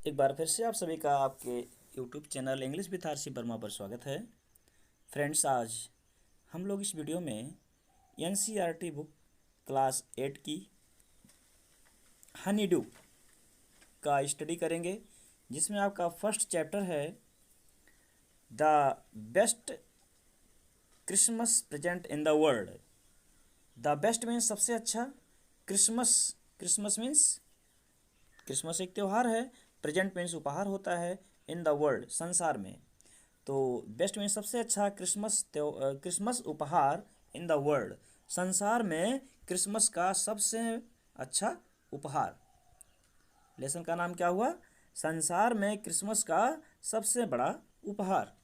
एक बार फिर से आप सभी का आपके YouTube channel English with RC Verma पर स्वागत है। फ्रेंड्स, आज हम लोग इस वीडियो में NCERT बुक क्लास 8 की हनी ड्यू का स्टडी करेंगे, जिसमें आपका फर्स्ट चैप्टर है the best Christmas present in the world. The best means सबसे अच्छा, क्रिसमस क्रिसमस मीन्स क्रिसमस एक त्यौहार है, प्रेजेंट मीन्स उपहार होता है, इन द वर्ल्ड संसार में। तो बेस्ट मीन्स सबसे अच्छा क्रिसमस उपहार इन द वर्ल्ड, संसार में क्रिसमस का सबसे अच्छा उपहार। लेसन का नाम क्या हुआ? संसार में क्रिसमस का सबसे बड़ा उपहार।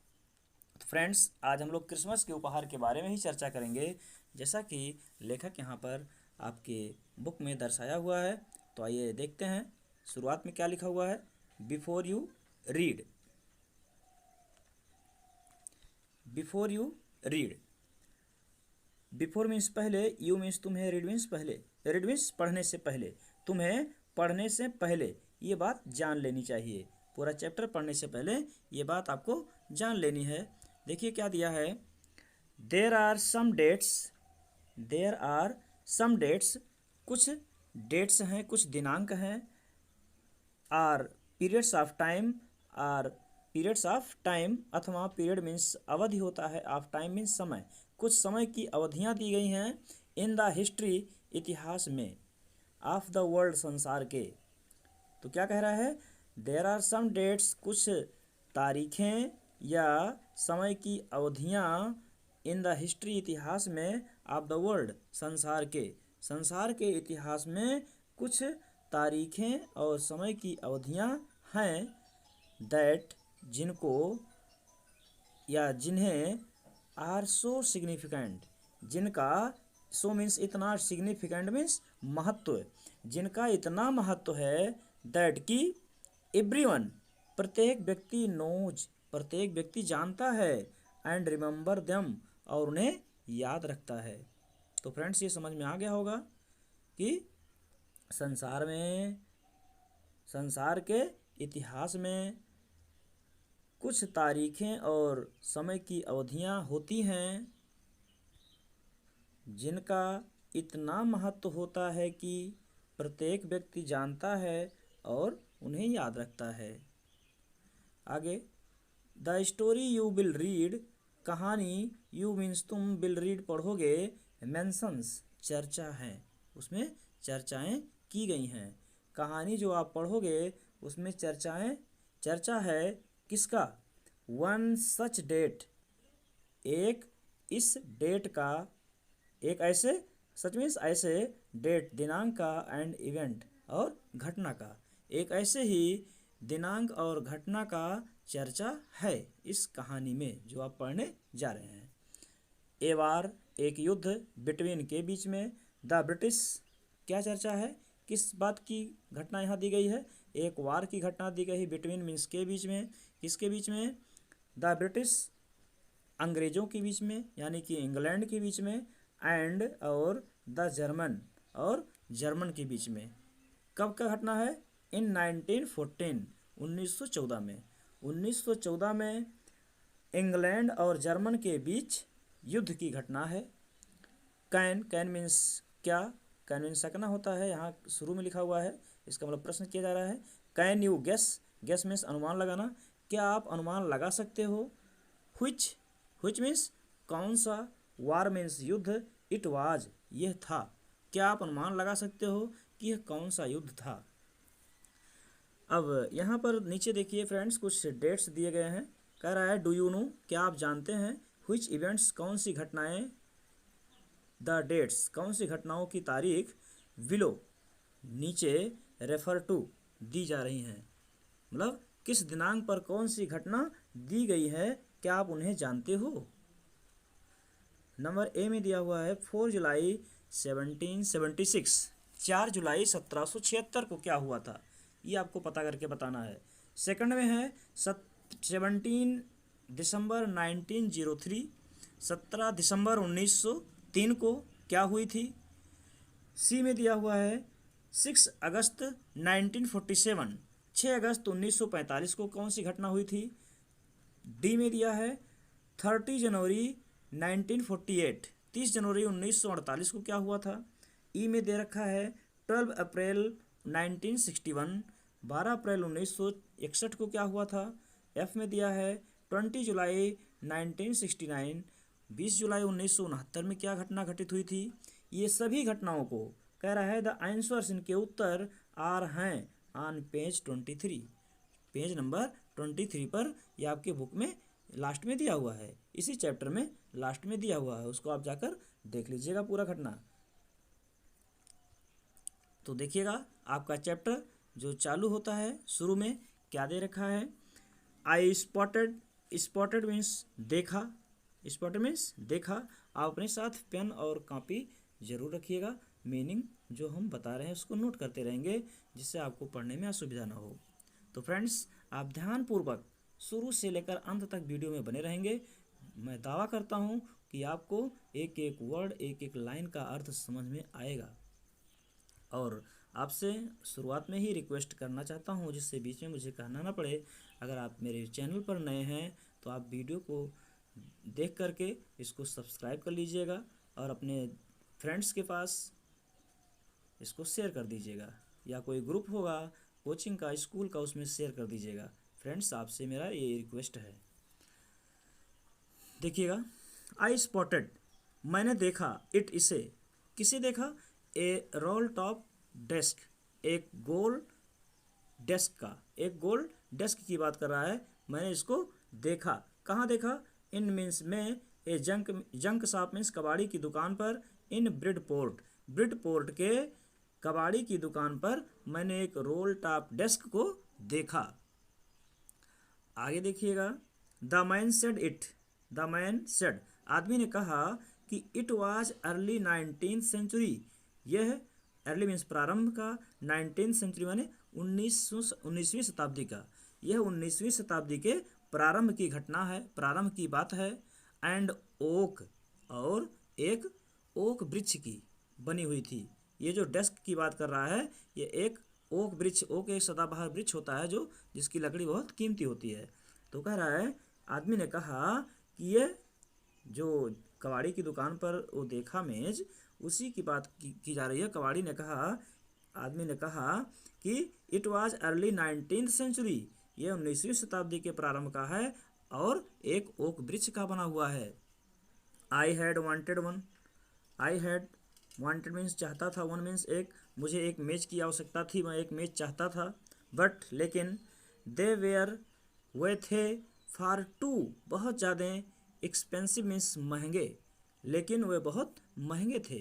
तो फ्रेंड्स, आज हम लोग क्रिसमस के उपहार के बारे में ही चर्चा करेंगे, जैसा कि लेखक यहाँ पर आपके बुक में दर्शाया हुआ है। तो आइए देखते हैं शुरुआत में क्या लिखा हुआ है। Before you read, before you read. Before means पहले, यू मीन्स तुम्हें, रीड मीन्स पहले, रीड मीन्स पढ़ने से पहले, तुम्हें पढ़ने से पहले ये बात जान लेनी चाहिए। पूरा चैप्टर पढ़ने से पहले ये बात आपको जान लेनी है। देखिए क्या दिया है। There are some dates, there are some dates, कुछ डेट्स हैं, कुछ दिनांक हैं। Are periods of time, are periods of time, अथवा पीरियड मीन्स अवधि होता है, ऑफ टाइम मीन्स समय, कुछ समय की अवधियाँ दी गई हैं। इन द हिस्ट्री, इतिहास में, ऑफ द वर्ल्ड, संसार के। तो क्या कह रहा है? देर आर सम डेट्स, कुछ तारीखें या समय की अवधियाँ, इन द हिस्ट्री, इतिहास में, ऑफ द वर्ल्ड, संसार के, संसार के इतिहास में कुछ तारीखें और समय की अवधियाँ हैं। दैट, जिनको या जिन्हें, आर सो सिग्निफिकेंट, जिनका, सो मीन्स इतना, सिग्निफिकेंट मीन्स महत्व, जिनका इतना महत्व है। दैट की एवरीवन, प्रत्येक व्यक्ति, नोज, प्रत्येक व्यक्ति जानता है, एंड रिमेंबर देम, और उन्हें याद रखता है। तो फ्रेंड्स, ये समझ में आ गया होगा कि संसार में, संसार के इतिहास में कुछ तारीखें और समय की अवधियां होती हैं, जिनका इतना महत्व होता है कि प्रत्येक व्यक्ति जानता है और उन्हें याद रखता है। आगे, the story you will read, कहानी, यू मीन्स तुम, विल रीड पढ़ोगे, मेंशंस, चर्चा है, उसमें चर्चाएं की गई हैं। कहानी जो आप पढ़ोगे उसमें चर्चाएं, चर्चा है किसका? वन सच डेट, एक इस डेट का, एक ऐसे, सच मीन्स ऐसे, डेट दिनांक का, एंड इवेंट और घटना का, एक ऐसे ही दिनांक और घटना का चर्चा है इस कहानी में जो आप पढ़ने जा रहे हैं। ए वार, एक युद्ध, बिटवीन, के बीच में, द ब्रिटिश, क्या चर्चा है, किस बात की घटना यहाँ दी गई है? एक वार की घटना दी गई है। बिटवीन मीन्स के बीच में, किसके बीच में? द ब्रिटिश, अंग्रेजों के बीच में, यानी कि इंग्लैंड के बीच में, एंड, और द जर्मन, और जर्मन के बीच में। कब का घटना है? इन 1914, 1914 में, 1914 में इंग्लैंड और जर्मन के बीच युद्ध की घटना है। कैन, कैन मीन्स क्या? कैन मीन्स सकना होता है, यहाँ शुरू में लिखा हुआ है, इसका मतलब प्रश्न किया जा रहा है। Can you guess, guess means अनुमान लगाना, क्या आप अनुमान लगा सकते हो? व्हिच, व्हिच मीन्स कौन सा, वार मीन्स युद्ध, इट वाज, यह था, क्या आप अनुमान लगा सकते हो कि यह कौन सा युद्ध था? अब यहाँ पर नीचे देखिए फ्रेंड्स, कुछ डेट्स दिए गए हैं। कह रहा है डू यू नो, क्या आप जानते हैं? व्हिच इवेंट्स, कौन सी घटनाएं, द डेट्स, कौन सी घटनाओं की तारीख, विलो, नीचे, रेफर टू, दी जा रही हैं, मतलब किस दिनांक पर कौन सी घटना दी गई है, क्या आप उन्हें जानते हो? नंबर ए में दिया हुआ है 4 जुलाई 1776, 4 जुलाई 1776 को क्या हुआ था, ये आपको पता करके बताना है। सेकंड में है 17 दिसंबर 1903, 17 दिसंबर 1903 को क्या हुई थी। सी में दिया हुआ है 6 अगस्त 1947, 6 अगस्त 1945 को कौन सी घटना हुई थी? डी में दिया है 30 जनवरी 1948, 30 जनवरी 1948 को क्या हुआ था? ई में दे रखा है 12 अप्रैल 1961, 12 अप्रैल 1961 को क्या हुआ था? एफ में दिया है 20 जुलाई 1969, 20 जुलाई 1969 में क्या घटना घटित हुई थी? ये सभी घटनाओं को कह रहा है द आंसर्स, इनके उत्तर आर हैं ऑन पेज 23, पेज नंबर 23 पर। यह आपके बुक में लास्ट में दिया हुआ है, इसी चैप्टर में लास्ट में दिया हुआ है, उसको आप जाकर देख लीजिएगा पूरा घटना। तो देखिएगा आपका चैप्टर जो चालू होता है, शुरू में क्या दे रखा है? आई स्पॉटेड, स्पॉटेड मीन्स देखा, स्पॉटेड मीन्स देखा। आप अपने साथ पेन और कॉपी जरूर रखिएगा, मीनिंग जो हम बता रहे हैं उसको नोट करते रहेंगे, जिससे आपको पढ़ने में असुविधा ना हो। तो फ्रेंड्स, आप ध्यानपूर्वक शुरू से लेकर अंत तक वीडियो में बने रहेंगे। मैं दावा करता हूँ कि आपको एक एक वर्ड, एक एक लाइन का अर्थ समझ में आएगा। और आपसे शुरुआत में ही रिक्वेस्ट करना चाहता हूँ, जिससे बीच में मुझे कहना ना पड़े, अगर आप मेरे चैनल पर नए हैं तो आप वीडियो को देख करके इसको सब्सक्राइब कर लीजिएगा और अपने फ्रेंड्स के पास इसको शेयर कर दीजिएगा, या कोई ग्रुप होगा कोचिंग का, स्कूल का, उसमें शेयर कर दीजिएगा। फ्रेंड्स, आपसे मेरा ये रिक्वेस्ट है। देखिएगा, आई स्पॉटेड, मैंने देखा, इट, इसे, किसे देखा? ए रोल टॉप डेस्क, एक गोल डेस्क का, एक गोल डेस्क की बात कर रहा है। मैंने इसको देखा, कहाँ देखा? इन मीन्स में, ए जंक, जंक शॉप मीन्स कबाड़ी की दुकान पर, इन ब्रिडपोर्ट, ब्रिडपोर्ट के कबाड़ी की दुकान पर मैंने एक रोल टॉप डेस्क को देखा। आगे देखिएगा, the man said it, the man said, आदमी ने कहा कि it was early 19th century, यह अर्ली मीन्स प्रारंभ का, 19th सेंचुरी माने 19वीं शताब्दी का, यह 19वीं शताब्दी के प्रारंभ की घटना है, प्रारंभ की बात है। एंड ओक, और एक ओक वृक्ष की बनी हुई थी। ये जो डेस्क की बात कर रहा है, ये एक ओक वृक्ष, ओक एक सदाबहार वृक्ष होता है जो, जिसकी लकड़ी बहुत कीमती होती है। तो कह रहा है, आदमी ने कहा कि ये जो कबाड़ी की दुकान पर वो देखा मेज, उसी की बात की जा रही है। कबाड़ी ने कहा, आदमी ने कहा कि it was early 19th century, यह 19वीं शताब्दी के प्रारंभ का है और एक ओक वृक्ष का बना हुआ है। I had wanted one, I had wanted means चाहता था, वन मीन्स एक, मुझे एक मेज की आवश्यकता थी, मैं एक मेज चाहता था। बट लेकिन, दे वेयर, वे थे, फॉर टू, बहुत ज़्यादा, एक्सपेंसिव मीन्स महंगे, लेकिन वे बहुत महंगे थे।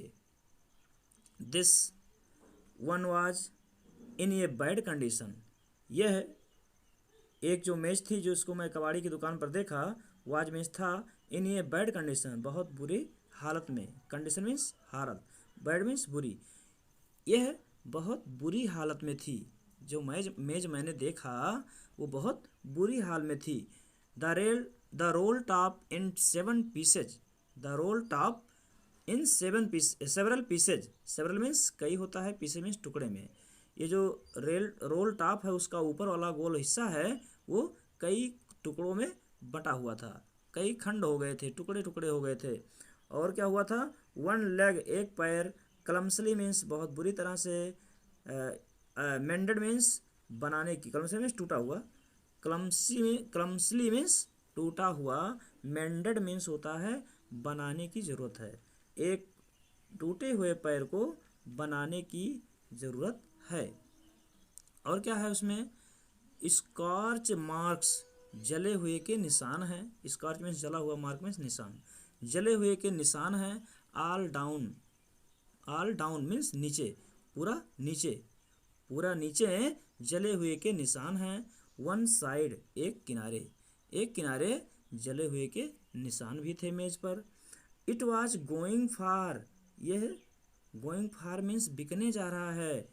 This one was in a bad condition, यह एक जो मेज थी जो इसको मैं कबाड़ी की दुकान पर देखा, वाज मीन्स था, इन ए बैड कंडीशन, बहुत बुरी हालत में, कंडीशन मीन्स हालत, बैड मीन्स बुरी, यह बहुत बुरी हालत में थी। जो मेज मैंने देखा वो बहुत बुरी हाल में थी। The roll top in 7 pieces, the roll top in 7 piece, several pieces, several means कई होता है, पीसेज मीन्स टुकड़े में। ये जो रोल टॉप है उसका ऊपर वाला गोल हिस्सा है वो कई टुकड़ों में बटा हुआ था, कई खंड हो गए थे, टुकड़े टुकड़े हो गए थे। और क्या हुआ था? वन लेग, एक पैर, क्लम्सली मीन्स बहुत बुरी तरह से, मेंडेड मीन्स बनाने की, क्लम्सली मीन्स टूटा हुआ, क्लम्सली मीन्स टूटा हुआ, मेंडेड मीन्स होता है बनाने की ज़रूरत है, एक टूटे हुए पैर को बनाने की ज़रूरत है। और क्या है उसमें? स्कॉर्च मार्क्स, जले हुए के निशान हैं, स्कॉर्च मीन्स जला हुआ, मार्क मीन्स निशान, जले हुए के निशान हैं। All down, all down means नीचे, पूरा नीचे, पूरा नीचे जले हुए के निशान हैं। वन साइड, एक किनारे, एक किनारे जले हुए के निशान भी थे मेज पर। इट वाज गोइंग फार, यह गोइंग फार मीन्स बिकने जा रहा है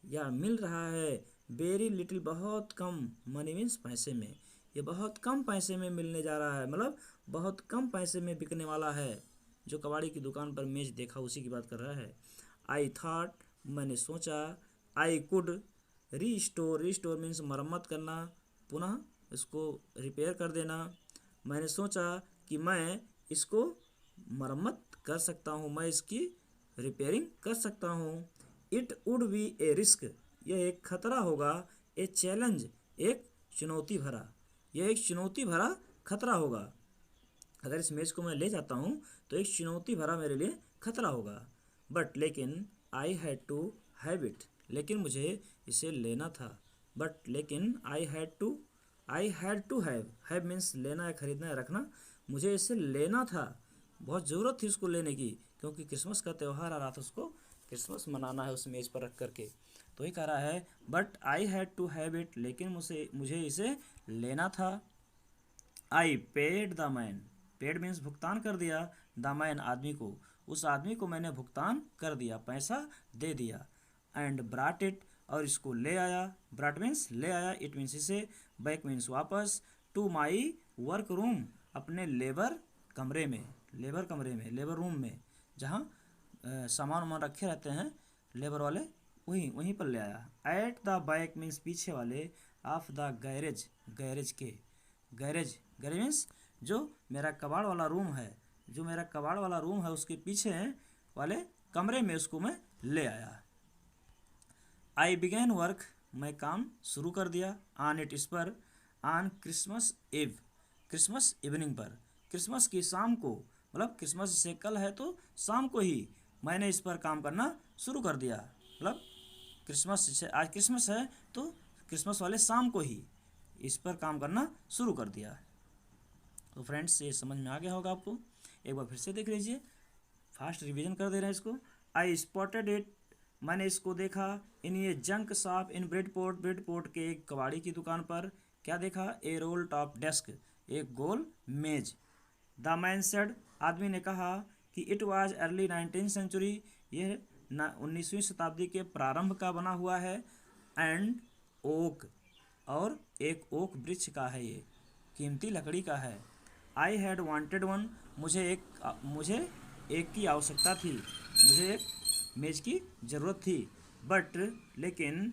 या मिल रहा है। वेरी लिटिल, बहुत कम, मनी मीन्स पैसे में, ये बहुत कम पैसे में मिलने जा रहा है, मतलब बहुत कम पैसे में बिकने वाला है। जो कबाड़ी की दुकान पर मेज देखा उसी की बात कर रहा है। आई थॉट, मैंने सोचा, आई कुड रीस्टोर मीन्स मरम्मत करना, पुनः इसको रिपेयर कर देना। मैंने सोचा कि मैं इसको मरम्मत कर सकता हूँ, मैं इसकी रिपेयरिंग कर सकता हूँ। It would be A risk, यह एक खतरा होगा। ए चैलेंज, एक चुनौती भरा, यह एक चुनौती भरा खतरा होगा। अगर इस मैच को मैं ले जाता हूँ तो एक चुनौती भरा मेरे लिए खतरा होगा। बट लेकिन I had to have it, लेकिन मुझे इसे लेना था। बट लेकिन I had to have means लेना है, खरीदना है, रखना। मुझे इसे लेना था, बहुत ज़रूरत थी उसको लेने की, क्योंकि क्रिसमस का त्यौहार आ रहा था, उसको क्रिसमस मनाना है उस मेज़ पर रख करके। तो ही कह रहा है but I had to have it, लेकिन मुझे इसे लेना था। I paid the man, paid means भुगतान कर दिया, द मैन आदमी को, उस आदमी को मैंने भुगतान कर दिया, पैसा दे दिया। एंड ब्राट इट, और इसको ले आया, ब्राट मीन्स ले आया, इट मीन्स इसे, बैक मीन्स वापस, टू माई वर्क रूम, अपने लेबर कमरे में, लेबर रूम में, जहाँ सामान वामान रखे रहते हैं लेबर वाले, वहीं पर ले आया। एट द बैक मीन्स पीछे वाले, ऑफ द गैरेज, गैरेज के, गैरेज मीन्स जो मेरा कबाड़ वाला रूम है, उसके पीछे वाले कमरे में उसको मैं ले आया। आई बिगैन वर्क, मैं काम शुरू कर दिया, ऑन इट, इस पर, on Christmas Eve, Christmas evening पर, क्रिसमस की शाम को, मतलब क्रिसमस से कल है तो शाम को ही मैंने इस पर काम करना शुरू कर दिया। मतलब क्रिसमस से, आज क्रिसमस है तो क्रिसमस वाले शाम को ही इस पर काम करना शुरू कर दिया। तो फ्रेंड्स ये समझ में आ गया होगा आपको, एक बार फिर से देख लीजिए, फास्ट रिवीजन कर दे रहे हैं इसको। आई स्पॉटेड इट, मैंने इसको देखा, इन ये जंक शॉप इन ब्रेडपोर्ट के एक कबाड़ी की दुकान पर। क्या देखा? ए रोल टॉप डेस्क, एक गोल मेज। द मैन सेड, आदमी ने कहा कि it was early 19th century, यह 19वीं शताब्दी के प्रारंभ का बना हुआ है। एंड ओक, और एक ओक वृक्ष का है, ये कीमती लकड़ी का है। आई हैड वांटेड वन, मुझे एक की आवश्यकता थी, मुझे एक मेज की ज़रूरत थी। बट लेकिन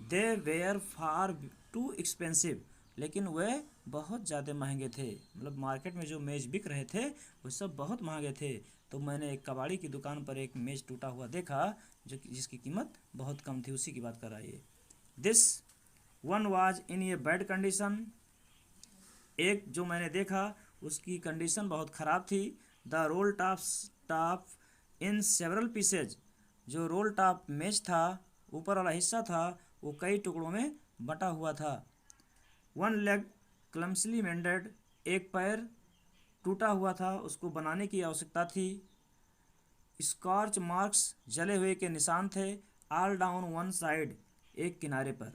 दे वेयर फार टू एक्सपेंसिव, लेकिन वे बहुत ज़्यादा महंगे थे। मतलब मार्केट में जो मेज़ बिक रहे थे वो सब बहुत महंगे थे। तो मैंने एक कबाड़ी की दुकान पर एक मेज़ टूटा हुआ देखा जिसकी कीमत बहुत कम थी, उसी की बात कर रहा है ये। This one was in a bad condition, एक जो मैंने देखा उसकी कंडीशन बहुत ख़राब थी। The roll top in several pieces, जो रोल टॉप मेज था, ऊपर वाला हिस्सा था, वो कई टुकड़ों में बटा हुआ था। वन लेग क्लम्सली मेंडेड, एक पैर टूटा हुआ था, उसको बनाने की आवश्यकता थी। स्कॉर्च मार्क्स, जले हुए के निशान थे। ऑल डाउन वन साइड, एक किनारे पर,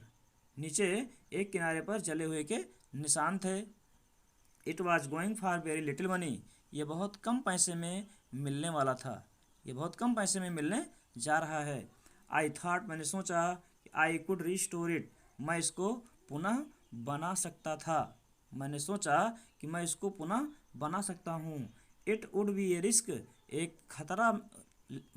नीचे एक किनारे पर जले हुए के निशान थे। It was going for very little money, ये बहुत कम पैसे में मिलने वाला था, ये बहुत कम पैसे में मिलने जा रहा है। आई थॉट, मैंने सोचा कि आई कुड रिस्टोर इट, मैं इसको पुनः बना सकता था, मैंने सोचा कि मैं इसको पुनः बना सकता हूँ। It would be A risk, एक खतरा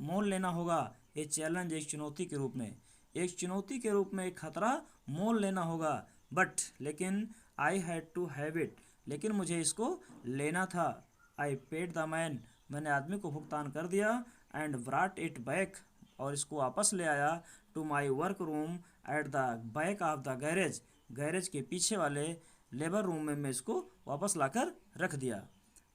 मोल लेना होगा। ए चैलेंज, एक चुनौती के रूप में, एक चुनौती के रूप में एक खतरा मोल लेना होगा। बट लेकिन I had to have it, लेकिन मुझे इसको लेना था। आई पेड द मैन, मैंने आदमी को भुगतान कर दिया। एंड ब्राट इट बैक, और इसको वापस ले आया। To my work room at the back of the garage, garage के पीछे वाले लेबर रूम में मैं इसको वापस लाकर रख दिया।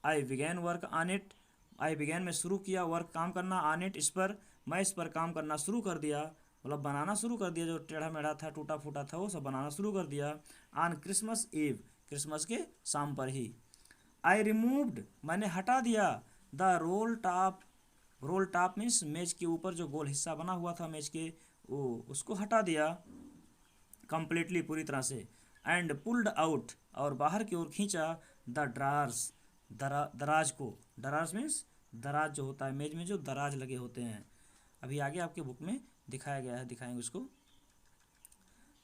आई began work on it, I began में शुरू किया, वर्क काम करना, ऑन इट इस पर, मैं इस पर काम करना शुरू कर दिया, मतलब बनाना शुरू कर दिया, जो टेढ़ा मेढ़ा था, टूटा फूटा था, वो सब बनाना शुरू कर दिया। ऑन क्रिसमस ईव, क्रिसमस के शाम पर ही। आई रिमूव्ड, मैंने हटा दिया। द रोल टॉप मीन्स मेज के ऊपर जो गोल हिस्सा बना हुआ था मेज के, वो उसको हटा दिया कंप्लीटली, पूरी तरह से। एंड पुल्ड आउट, और बाहर की ओर खींचा। द ड्रार्स, दराज को, दराज मीन्स दराज जो होता है मेज में, जो दराज लगे होते हैं, अभी आगे आपके बुक में दिखाया गया है, दिखाएंगे उसको,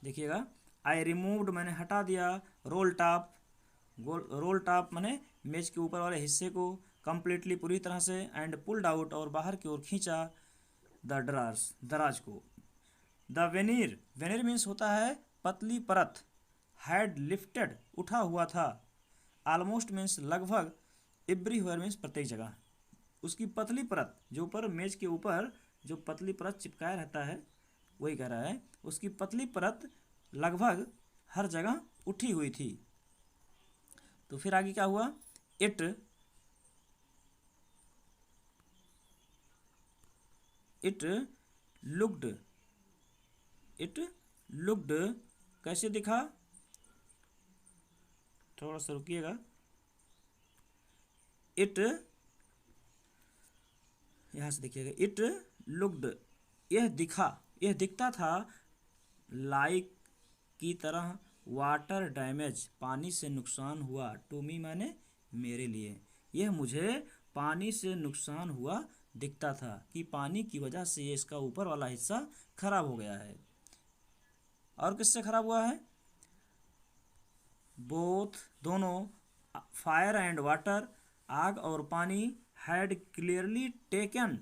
देखिएगा। आई रिमूव्ड, मैंने हटा दिया। रोल टॉप मैंने मेज के ऊपर वाले हिस्से को, कंप्लीटली पूरी तरह से। एंड पुल्ड आउट, और बाहर की ओर खींचा। द ड्रार्स, दराज को। द वेनीर, वेनीर मीन्स होता है पतली परत, हैड लिफ्टेड उठा हुआ था, ऑलमोस्ट मीन्स लगभग, एवरीवेयर मीन्स प्रत्येक जगह। उसकी पतली परत, जो ऊपर मेज के ऊपर जो पतली परत चिपकाया रहता है, वही कह रहा है उसकी पतली परत लगभग हर जगह उठी हुई थी। तो फिर आगे क्या हुआ, इट लुक्ड, इट लुक्ड कैसे दिखा, थोड़ा सा रुकिएगा, इट यहाँ से देखिएगा, इट लुक्ड यह दिखा, यह दिखता था, लाइक की तरह, वाटर डैमेज पानी से नुकसान हुआ, टू मी माने मेरे लिए, यह मुझे पानी से नुकसान हुआ दिखता था कि पानी की वजह से ये इसका ऊपर वाला हिस्सा खराब हो गया है। और किससे खराब हुआ है, बोथ दोनों, फायर एंड वाटर आग और पानी, हैड क्लियरली टेकन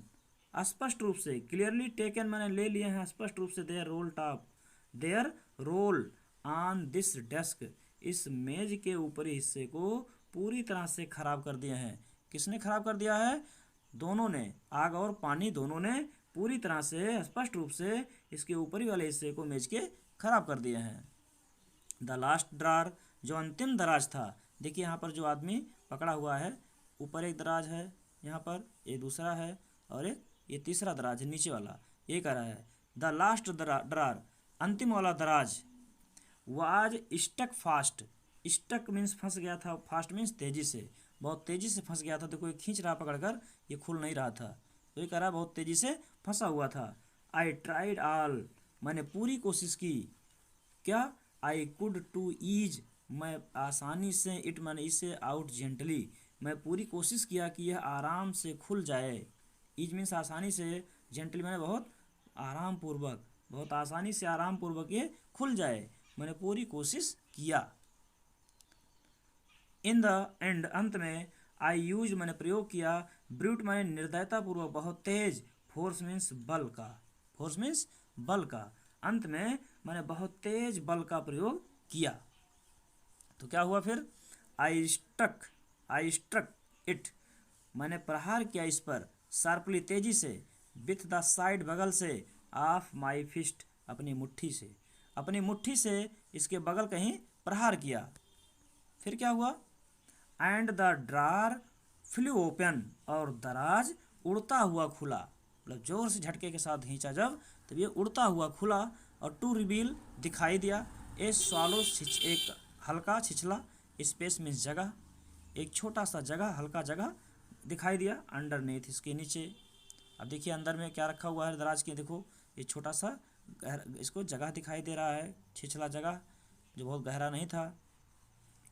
स्पष्ट रूप से, क्लियरली टेकन मैंने ले लिए हैं स्पष्ट रूप से, their role top, their roll on this desk, इस मेज के ऊपरी हिस्से को पूरी तरह से खराब कर दिए हैं। किसने खराब कर दिया है, दोनों ने, आग और पानी दोनों ने पूरी तरह से स्पष्ट रूप से इसके ऊपरी वाले हिस्से को मेज के खराब कर दिए हैं। द लास्ट ड्रार, जो अंतिम दराज था, देखिए यहाँ पर जो आदमी पकड़ा हुआ है, ऊपर एक दराज है, यहाँ पर ये दूसरा है, और एक ये तीसरा दराज है नीचे वाला, ये कह रहा है द लास्ट ड्रार, अंतिम वाला दराज, was stuck fast, stuck means फंस गया था, फास्ट मीन्स तेजी से, बहुत तेजी से फंस गया था, तो कोई खींच रहा पकड़कर, ये खुल नहीं रहा था, तो ये कह रहा बहुत तेजी से फंसा हुआ था। आई ट्राइड ऑल, मैंने पूरी कोशिश की, क्या, आई कुड टू ईज, मैं आसानी से, इट मैंने इसे, आउट जेंटली, मैं पूरी कोशिश किया कि यह आराम से खुल जाए, ईज मीन्स आसानी से, जेंटली मैंने बहुत आराम पूर्वक, बहुत आसानी से आराम पूर्वक ये खुल जाए, मैंने पूरी कोशिश किया। इन द एंड, अंत में, आई यूज मैंने प्रयोग किया, ब्रूट मैंने निर्दयता पूर्वक, बहुत तेज, फोर्स मीन्स बल का, फोर्स मीन्स बल का, अंत में मैंने बहुत तेज बल का प्रयोग किया। तो क्या हुआ फिर, आई स्ट्रक इट, मैंने प्रहार किया इस पर, शार्पली तेजी से, विथ द साइड बगल से, ऑफ माई फिस्ट, अपनी मुट्ठी से, अपनी मुट्ठी से इसके बगल कहीं प्रहार किया। फिर क्या हुआ, एंड द ड्रार फ्लू ओपन, और दराज उड़ता हुआ खुला, मतलब जोर से झटके के साथ खींचा जब, तब ये उड़ता हुआ खुला, और टू रिवील दिखाई दिया, ए स्वालो एक हल्का छिछला, स्पेस मीन्स जगह, एक छोटा सा जगह, हल्का जगह दिखाई दिया, अंडरनेथ इसके नीचे। अब देखिए अंदर में क्या रखा हुआ है दराज के, देखो ये छोटा सा इसको जगह दिखाई दे रहा है, छिछला जगह जो बहुत गहरा नहीं था।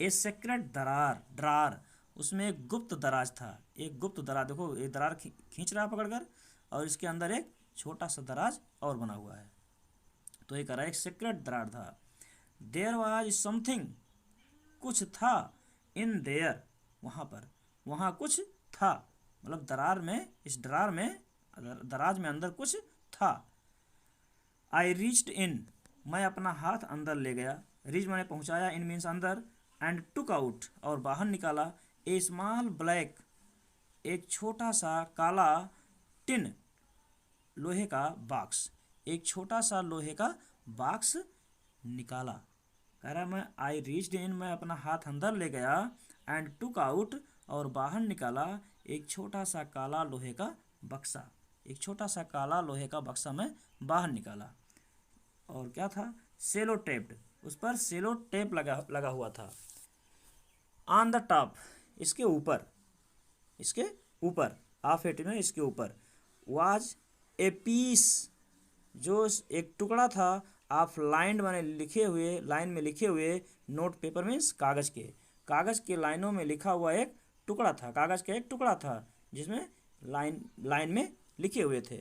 ए सेक्रेट ड्रार, उसमें एक गुप्त दराज था, एक गुप्त दराज, देखो ये दरार खींच रहा है पकड़कर, और इसके अंदर एक छोटा सा दराज और बना हुआ है, तो ये कह रहा है एक सीक्रेट दरार था। देयर वाज समथिंग, कुछ था, इन देयर, वहाँ पर, वहाँ कुछ था, मतलब दरार में, इस दरार में, दराज में अंदर कुछ था। आई रीच्ड इन, मैं अपना हाथ अंदर ले गया, रीच मैंने पहुँचाया, इन मीन्स अंदर, एंड टुक आउट, और बाहर निकाला, ए स्मॉल ब्लैक, एक छोटा सा काला, टिन, लोहे का बॉक्स, एक छोटा सा लोहे का बॉक्स निकाला। कह रहा मैं आई रीच्ड इन, मैं अपना हाथ अंदर ले गया, एंड टुक आउट, और बाहर निकाला, एक छोटा सा काला लोहे का बक्सा, एक छोटा सा काला लोहे का बक्सा मैं बाहर निकाला। और क्या था, सेलो टेप्ड, उस पर सेलो टेप लगा हुआ था। ऑन द टॉप, इसके ऊपर, इसके ऊपर, ऑफ इट में इसके ऊपर, वाज ए पीस, जो एक टुकड़ा था, ऑफ लाइन मैंने लिखे हुए, लाइन में लिखे हुए, नोट पेपर मीन्स कागज़ के लाइनों में लिखा हुआ एक टुकड़ा था, कागज़ का एक टुकड़ा था जिसमें लाइन में लिखे हुए थे।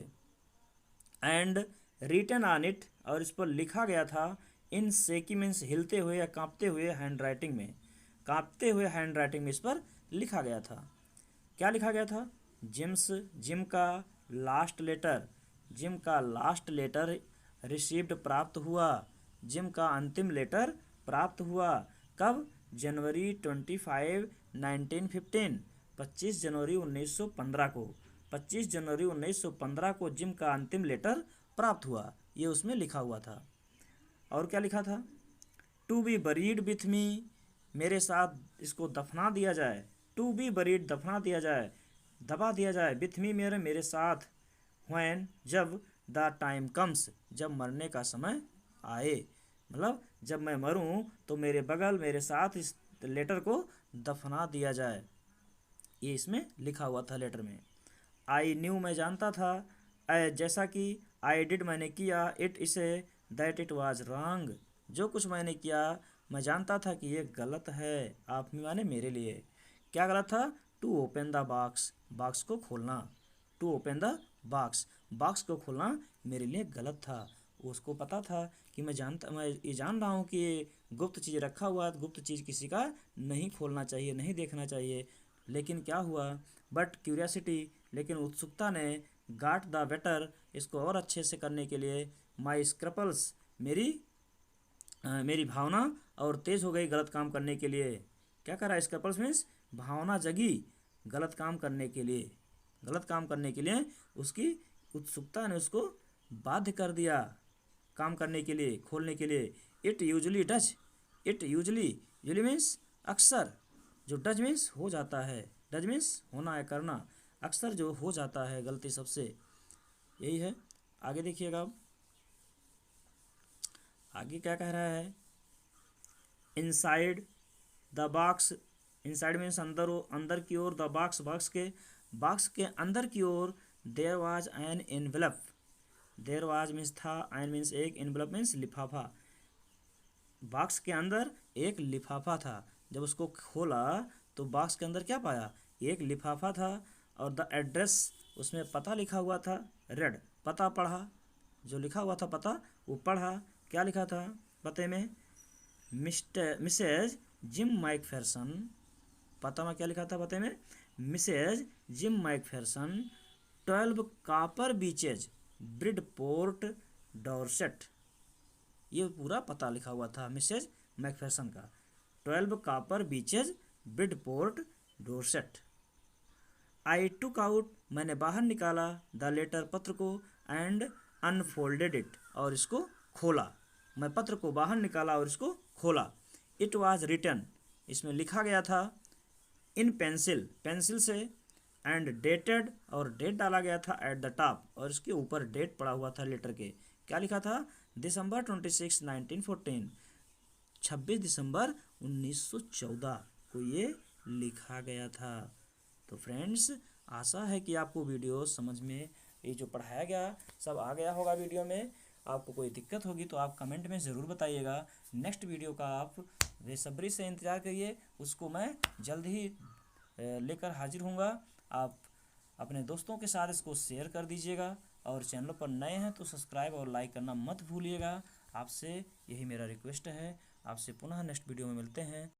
एंड रिटन ऑन इट, और इस पर लिखा गया था, इन शेकी मीन्स हिलते हुए या कांपते हुए हैंड राइटिंग में, कांपते हुए हैंड राइटिंग में इस पर लिखा गया था। क्या लिखा गया था, जिम का लास्ट लेटर, जिम का लास्ट लेटर रिसीव्ड प्राप्त हुआ। जिम का अंतिम लेटर प्राप्त हुआ। कब? जनवरी 25, 1915, 25 जनवरी 1915 को। 25 जनवरी 1915 को जिम का अंतिम लेटर प्राप्त हुआ, ये उसमें लिखा हुआ था। और क्या लिखा था? To be buried with me, मेरे साथ इसको दफना दिया जाए। टू बी बरीड, दफना दिया जाए, दबा दिया जाए। विथ मी, मेरे साथ। व्हेन, जब। द टाइम कम्स, जब मरने का समय आए। मतलब जब मैं मरूं तो मेरे बगल, मेरे साथ इस लेटर को दफना दिया जाए, ये इसमें लिखा हुआ था लेटर में। आई न्यू, मैं जानता था। जैसा कि। आई डिड, मैंने किया। इट, इसे। दैट इट वाज रॉन्ग, जो कुछ मैंने किया मैं जानता था कि ये गलत है। आप माने मेरे लिए। क्या गलत था? To open the box, box को खोलना। To open the box, box को खोलना मेरे लिए गलत था। उसको पता था कि मैं ये जान रहा हूँ कि ये गुप्त चीज़ रखा हुआ है, गुप्त चीज़ किसी का नहीं खोलना चाहिए, नहीं देखना चाहिए। लेकिन क्या हुआ? बट क्यूरियासिटी, लेकिन उत्सुकता ने गाट द बेटर, इसको और अच्छे से करने के लिए। माई स्क्रपल्स, मेरी भावना और तेज़ हो गई गलत काम करने के लिए। क्या करा? स्क्रपल्स मीन्स भावना जगी गलत काम करने के लिए। गलत काम करने के लिए उसकी उत्सुकता ने उसको बाध्य कर दिया काम करने के लिए, खोलने के लिए। It usually does, it usually means अक्सर, जो डज मीन्स हो जाता है, डज मीन्स होना है, करना, अक्सर जो हो जाता है गलती सबसे, यही है। आगे देखिएगा अब आगे क्या कह रहा है। Inside the box, inside means अंदर, अंदर की ओर। द बॉक्स, बॉक्स के अंदर की ओर। There was an envelope, there was means था, एन मीन्स एक, एनवेलप मीन्स लिफाफा। बॉक्स के अंदर एक लिफाफा था। जब उसको खोला तो बॉक्स के अंदर क्या पाया? एक लिफाफा था। और द एड्रेस, उसमें पता लिखा हुआ था। रेड, पता पढ़ा, जो लिखा हुआ था पता वो पढ़ा। क्या लिखा था पते में? मिसेज जिम मैकफेरसन, पता में क्या लिखा था पते में? Mrs Jim McPherson, 12 Copper Beeches, Bridport, Dorset. ये पूरा पता लिखा हुआ था मिसेज मैकफेरसन का। 12 कॉपर बीचेज, ब्रिडपोर्ट, डॉर्सेट। आई टुक आउट, मैंने बाहर निकाला। द लेटर, पत्र को। एंड अनफोल्डेड इट, और इसको खोला। मैं पत्र को बाहर निकाला और इसको खोला। इट वाज रिटन, इसमें लिखा गया था। इन पेंसिल, पेंसिल से। एंड डेटेड, और डेट डाला गया था एट द टॉप, और इसके ऊपर डेट पड़ा हुआ था लेटर के। क्या लिखा था? दिसंबर 26, 1914, 26 दिसंबर 1914 को ये लिखा गया था। तो फ्रेंड्स, आशा है कि आपको वीडियो समझ में, ये जो पढ़ाया गया सब आ गया होगा वीडियो में। आपको कोई दिक्कत होगी तो आप कमेंट में ज़रूर बताइएगा। नेक्स्ट वीडियो का आप बेसब्री से इंतज़ार करिए, उसको मैं जल्द ही लेकर हाजिर होऊंगा। आप अपने दोस्तों के साथ इसको शेयर कर दीजिएगा, और चैनल पर नए हैं तो सब्सक्राइब और लाइक करना मत भूलिएगा। आपसे यही मेरा रिक्वेस्ट है। आपसे पुनः नेक्स्ट वीडियो में मिलते हैं।